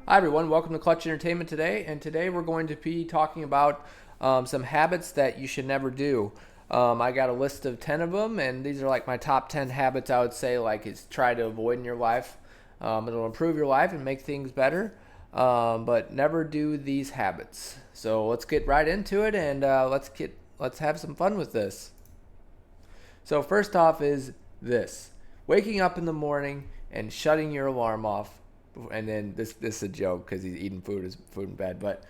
Hi everyone, welcome to Clutch Entertainment today, and today we're going to be talking about some habits that you should never do. I got a list of 10 of them, and these are like my top 10 habits I would say like is try to avoid in your life. It'll improve your life and make things better, but never do these habits. So let's get right into it, and let's have some fun with this. So first off is this: waking up in the morning and shutting your alarm off. And then this is a joke because he's eating food in bed, but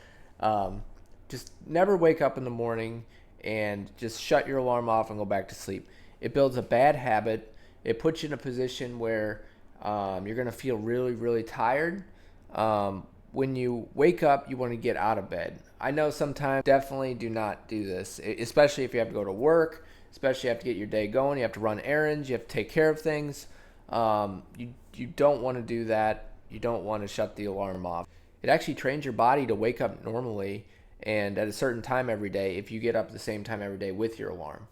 just never wake up in the morning and just shut your alarm off and go back to sleep. It builds a bad habit. It puts you in a position where you're going to feel really, really tired. When you wake up, you want to get out of bed. I know sometimes definitely do not do this, especially if you have to go to work, especially you have to get your day going. You have to run errands. You have to take care of things. You don't want to do that. You don't want to shut the alarm off. It actually trains your body to wake up normally and at a certain time every day if you get up at the same time every day with your alarm.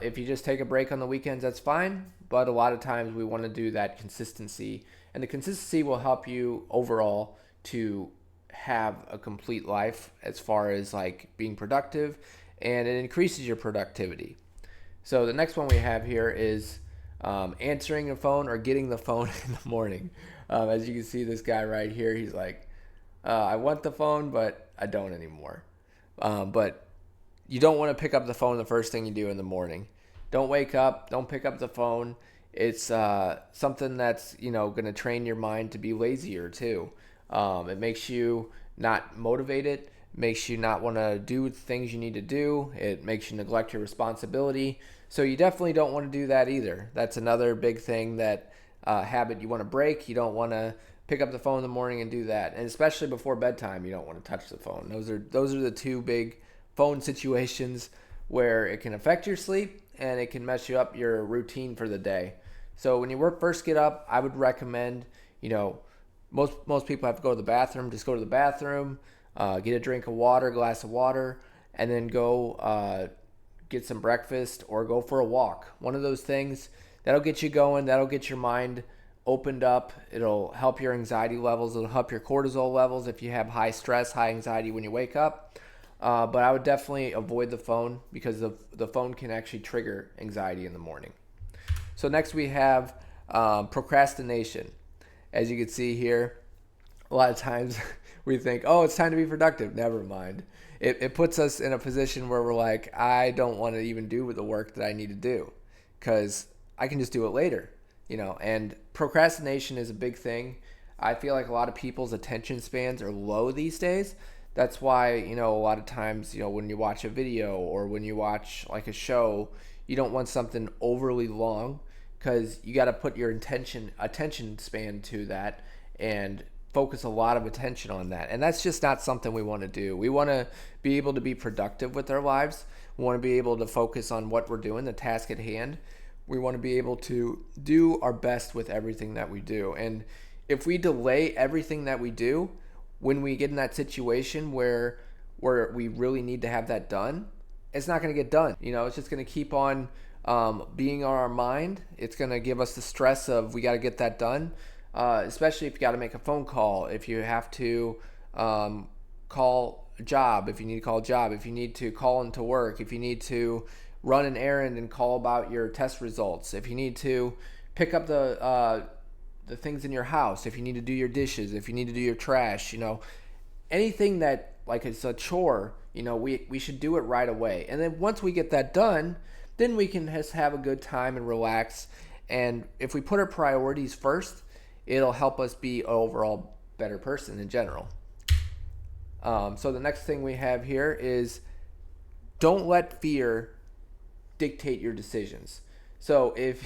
If you just take a break on the weekends, that's fine. But a lot of times we want to do that consistency. And the consistency will help you overall to have a complete life as far as like being productive, and it increases your productivity. So the next one we have here is answering the phone or getting the phone in the morning. As you can see, this guy right here, he's like, I want the phone, but I don't anymore. But you don't want to pick up the phone the first thing you do in the morning. Don't wake up. Don't pick up the phone. It's something that's going to train your mind to be lazier too. It makes you not motivated. Makes you not want to do things you need to do. It makes you neglect your responsibility. So you definitely don't want to do that either. That's another big thing that habit you want to break. You don't want to pick up the phone in the morning and do that, and especially before bedtime, you don't want to touch the phone. Those are the two big phone situations where it can affect your sleep and it can mess you up your routine for the day. So when you first get up, I would recommend, most people have to go to the bathroom. Just go to the bathroom, get a drink of water, glass of water, and then go get some breakfast or go for a walk. One of those things that'll get you going. That'll get your mind opened up. It'll help your anxiety levels. It'll help your cortisol levels if you have high stress, high anxiety when you wake up. But I would definitely avoid the phone because the phone can actually trigger anxiety in the morning. So next we have procrastination. As you can see here, a lot of times we think, oh, it's time to be productive. Never mind. It puts us in a position where we're like, I don't want to even do the work that I need to do because I can just do it later, and procrastination is a big thing. I feel like a lot of people's attention spans are low these days. That's why, a lot of times, when you watch a video or when you watch like a show, you don't want something overly long because you got to put your attention span to that and focus a lot of attention on that. And that's just not something we want to do. We want to be able to be productive with our lives. We want to be able to focus on what we're doing, the task at hand. We want to be able to do our best with everything that we do. And if we delay everything that we do, when we get in that situation where we really need to have that done, it's not going to get done. It's just going to keep on being on our mind. It's going to give us the stress of we got to get that done, especially if you got to make a phone call, if you have to call a job, if you need to call a job, if you need to call into work, if you need to run an errand and call about your test results, if you need to pick up the things in your house, if you need to do your dishes, if you need to do your trash, anything that like it's a chore, we should do it right away. And then once we get that done, then we can just have a good time and relax. And if we put our priorities first, it'll help us be an overall better person in general. So the next thing we have here is don't let fear dictate your decisions. So if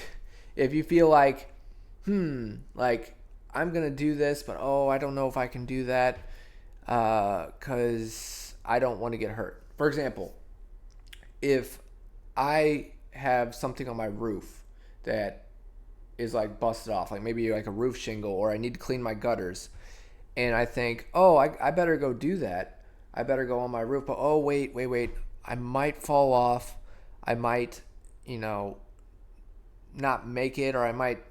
you feel like like I'm gonna do this, but I don't know if I can do that because I don't want to get hurt. For example, if I have something on my roof that is like busted off, like maybe like a roof shingle, or I need to clean my gutters, and I think, I better go do that. I better go on my roof, but wait, I might fall off. I might, not make it, or I might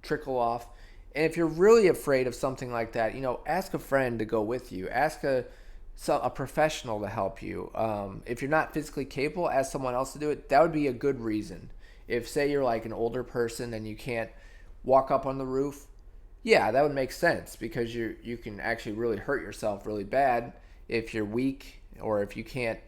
trickle off. And if you're really afraid of something like that, ask a friend to go with you. Ask a professional to help you. If you're not physically capable, ask someone else to do it. That would be a good reason. If, say, you're like an older person and you can't walk up on the roof, yeah, that would make sense because you can actually really hurt yourself really bad if you're weak or if you can't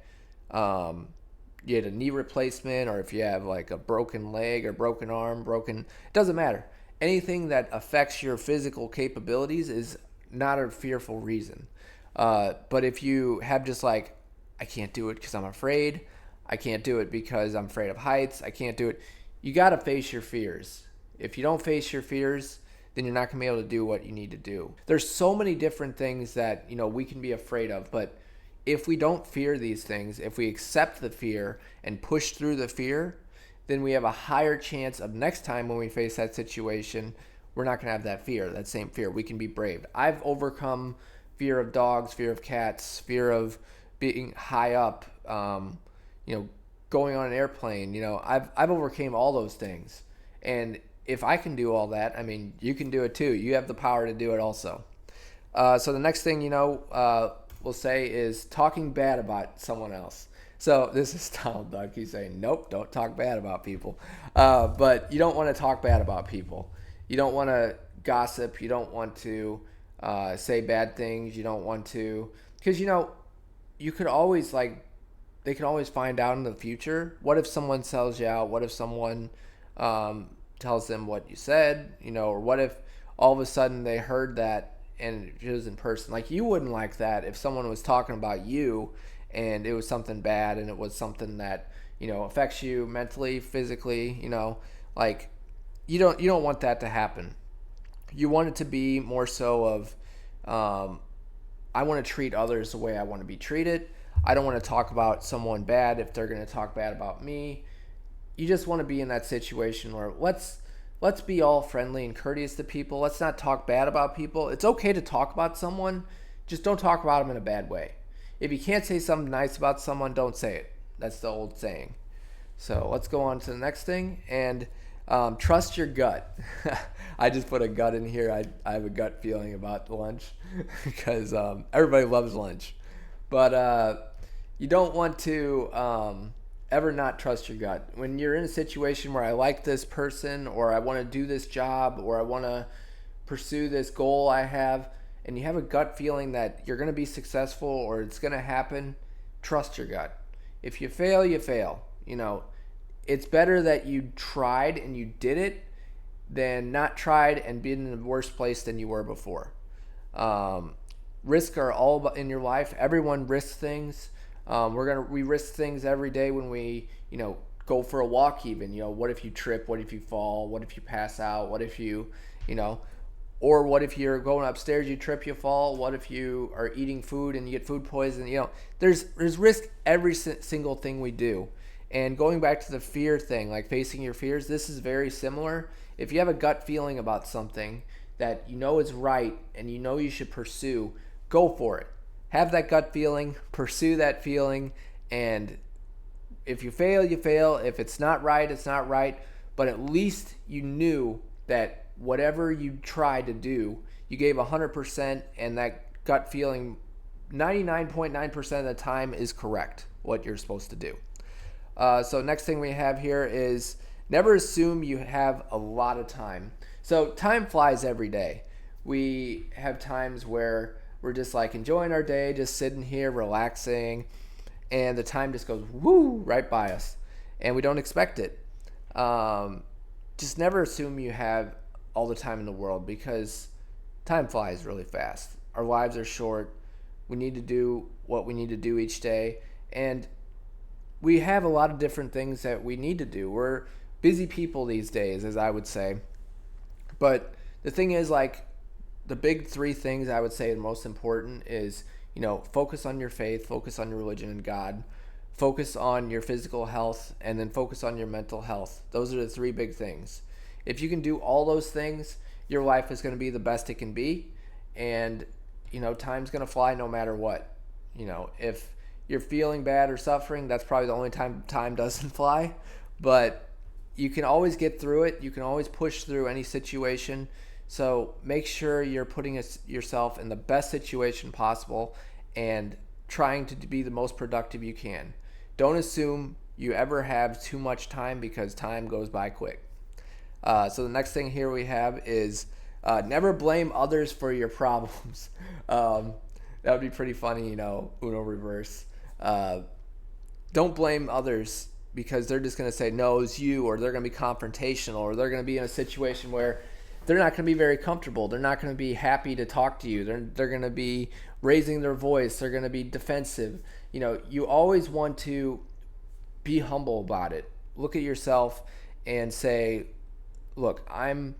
get a knee replacement or if you have like a broken leg or broken arm, it doesn't matter. Anything that affects your physical capabilities is not a fearful reason. But if you have just like, I can't do it because I'm afraid, I can't do it because I'm afraid of heights, I can't do it, you got to face your fears. If you don't face your fears, then you're not going to be able to do what you need to do. There's so many different things that, we can be afraid of, but if we don't fear these things, if we accept the fear and push through the fear, then we have a higher chance of next time when we face that situation, we're not going to have that same fear. We can be brave. I've overcome fear of dogs, fear of cats, fear of being high up, going on an airplane. I've overcame all those things. And if I can do all that, I mean, you can do it too. You have the power to do it also. So the next thing, we'll say is talking bad about someone else. So this is Donald Duck. He's saying, nope, don't talk bad about people. But you don't want to talk bad about people. You don't want to gossip. You don't want to say bad things. You don't want to, because, you could always they can always find out in the future. What if someone sells you out? What if someone tells them what you said, or what if all of a sudden they heard that and it was in person? Like, you wouldn't like that if someone was talking about you and it was something bad and it was something that, affects you mentally, physically, like you don't want that to happen. You want it to be more so of, I want to treat others the way I want to be treated. I don't want to talk about someone bad if they're going to talk bad about me. You just want to be in that situation where let's be all friendly and courteous to people. Let's not talk bad about people. It's okay to talk about someone, just don't talk about them in a bad way. If you can't say something nice about someone, don't say it. That's the old saying. So let's go on to the next thing, and trust your gut. I just put a gut in here. I have a gut feeling about lunch because everybody loves lunch, but you don't want to ever not trust your gut. When you're in a situation where I like this person, or I want to do this job, or I want to pursue this goal I have, and you have a gut feeling that you're going to be successful or it's going to happen, trust your gut. If you fail, you fail. It's better that you tried and you did it than not tried and been in the worst place than you were before. Risks are all in your life. Everyone risks things. We risk things every day when we, go for a walk even. What if you trip? What if you fall? What if you pass out? What if you, or what if you're going upstairs, you trip, you fall? What if you are eating food and you get food poisoning? There's risk every single thing we do. And going back to the fear thing, like facing your fears, this is very similar. If you have a gut feeling about something that is right and you should pursue, go for it. Have that gut feeling, pursue that feeling, and if you fail, you fail. If it's not right, it's not right. But at least you knew that whatever you tried to do, you gave 100%, and that gut feeling 99.9% of the time is correct, what you're supposed to do. So next thing we have here is never assume you have a lot of time. So time flies every day. We have times where we're just like enjoying our day, just sitting here, relaxing, and the time just goes woo right by us, and we don't expect it. Just never assume you have all the time in the world, because time flies really fast. Our lives are short. We need to do what we need to do each day, and we have a lot of different things that we need to do. We're busy people these days, as I would say. But the thing is, like, the big three things I would say the most important is, focus on your faith, focus on your religion and God, focus on your physical health, and then focus on your mental health. Those are the three big things. If you can do all those things, your life is going to be the best it can be. And, time's going to fly no matter what. If you're feeling bad or suffering, that's probably the only time doesn't fly. But you can always get through it. You can always push through any situation. So make sure you're putting yourself in the best situation possible and trying to be the most productive you can. Don't assume you ever have too much time because time goes by quick. So the next thing here we have is never blame others for your problems. That would be pretty funny, Uno reverse. Uh, don't blame others because they're just going to say, no, it's you, or they're going to be confrontational, or they're going to be in a situation where they're not going to be very comfortable. They're not going to be happy to talk to you. They're going to be raising their voice. They're going to be defensive. You always want to be humble about it. Look at yourself and say, look, I'm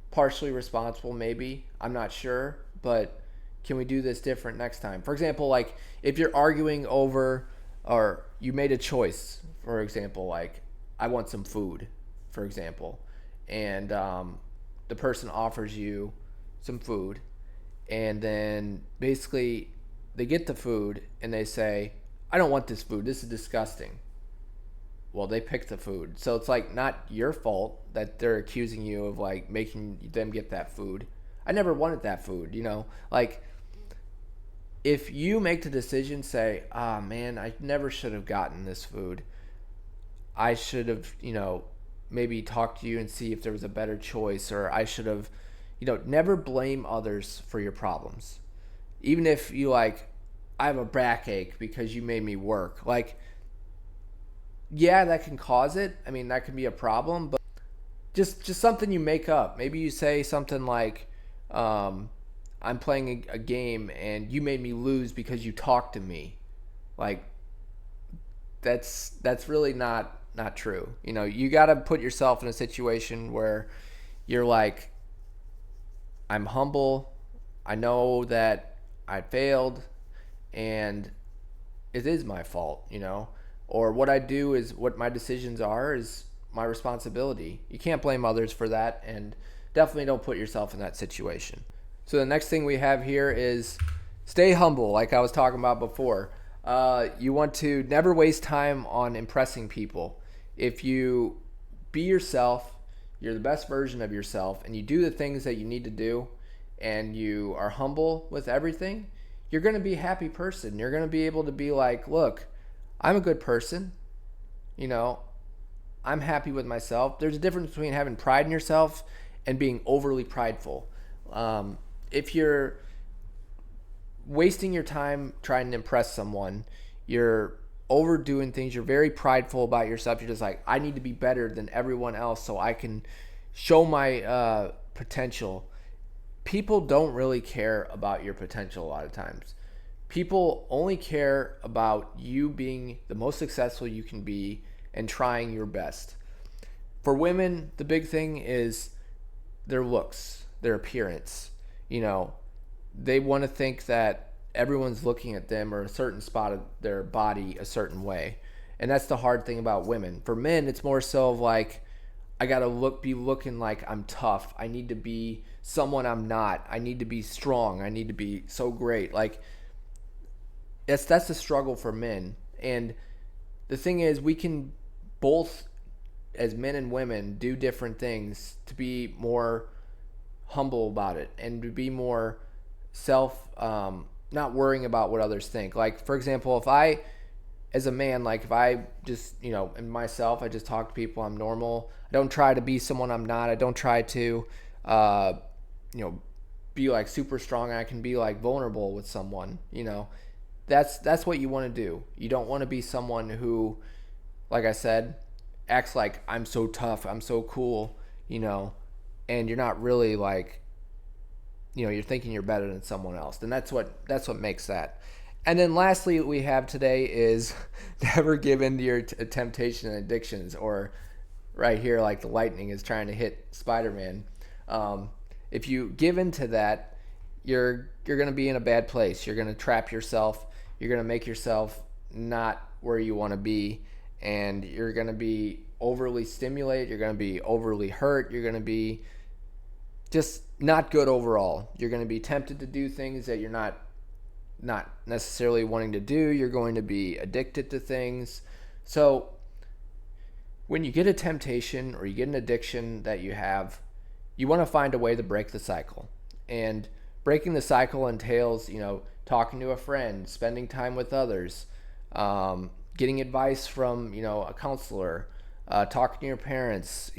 partially responsible, maybe. I'm not sure, but can we do this different next time? For example, like if you're arguing over, or you made a choice, for example, like I want some food, for example, and the person offers you some food, and then basically they get the food and they say, I don't want this food. This is disgusting. Well, they picked the food. So it's like not your fault that they're accusing you of like making them get that food. I never wanted that food, Like if you make the decision, say, ah, man, I never should have gotten this food. I should have, maybe talked to you and see if there was a better choice, or I should have, never blame others for your problems. Even if you like, I have a backache because you made me work. Like, yeah, that can cause it. I mean, that can be a problem, but just something you make up. Maybe you say something like, I'm playing a game and you made me lose because you talked to me. Like, that's really not true. You got to put yourself in a situation where you're like, I'm humble. I know that I failed and it is my fault, or what I do is what my decisions are is my responsibility. You can't blame others for that, and definitely don't put yourself in that situation. So the next thing we have here is stay humble, like I was talking about before. You want to never waste time on impressing people. If you be yourself, you're the best version of yourself, and you do the things that you need to do, and you are humble with everything, you're going to be a happy person. You're going to be able to be like, look, I'm a good person. I'm happy with myself. There's a difference between having pride in yourself and being overly prideful. If you're wasting your time trying to impress someone, you're overdoing things, you're very prideful about yourself. You're just like, I need to be better than everyone else so I can show my potential. People don't really care about your potential a lot of times. People only care about you being the most successful you can be and trying your best. For women, the big thing is their looks, their appearance. They want to think that everyone's looking at them or a certain spot of their body a certain way. And that's the hard thing about women. For men, it's more so of like, I got to be looking like I'm tough. I need to be someone I'm not. I need to be strong. I need to be so great. Like, that's the struggle for men. And the thing is, we can both, as men and women, do different things to be more humble about it and to be more not worrying about what others think. Like, for example, if I, as a man, like if I just, in myself, I just talk to people, I'm normal. I don't try to be someone I'm not. I don't try to, be like super strong. I can be like vulnerable with someone, That's what you want to do. You don't want to be someone who, like I said, acts like I'm so tough, I'm so cool, and you're not really like, you're thinking you're better than someone else. And that's what makes that. And then lastly, what we have today is never give in to your temptation and addictions, or right here, like the lightning is trying to hit Spider-Man. If you give in to that, you're going to be in a bad place. You're going to trap yourself. You're going to make yourself not where you want to be, and you're going to be overly stimulated. You're going to be overly hurt. You're going to be just not good overall. You're going to be tempted to do things that you're not necessarily wanting to do. You're going to be addicted to things. So when you get a temptation or you get an addiction that you have, you want to find a way to break the cycle. And breaking the cycle entails, talking to a friend, spending time with others, getting advice from, a counselor, talking to your parents.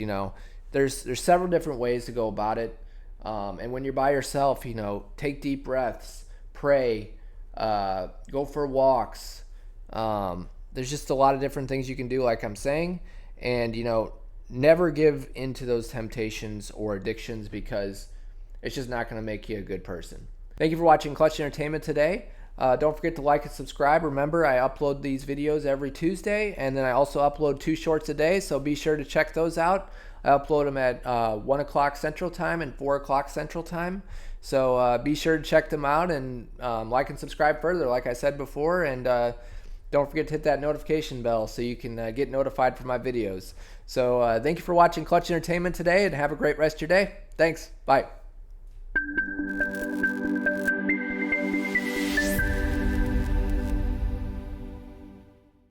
There's several different ways to go about it. And when you're by yourself, take deep breaths, pray, go for walks. There's just a lot of different things you can do, like I'm saying. And, never give into those temptations or addictions, because it's just not going to make you a good person. Thank you for watching Clutch Entertainment today. Don't forget to like and subscribe. Remember, I upload these videos every Tuesday, and then I also upload 2 shorts a day, so be sure to check those out. I upload them at 1 o'clock Central Time and 4 o'clock Central Time. So be sure to check them out, and like and subscribe further, like I said before. And don't forget to hit that notification bell so you can get notified for my videos. So thank you for watching Clutch Entertainment today, and have a great rest of your day. Thanks. Bye.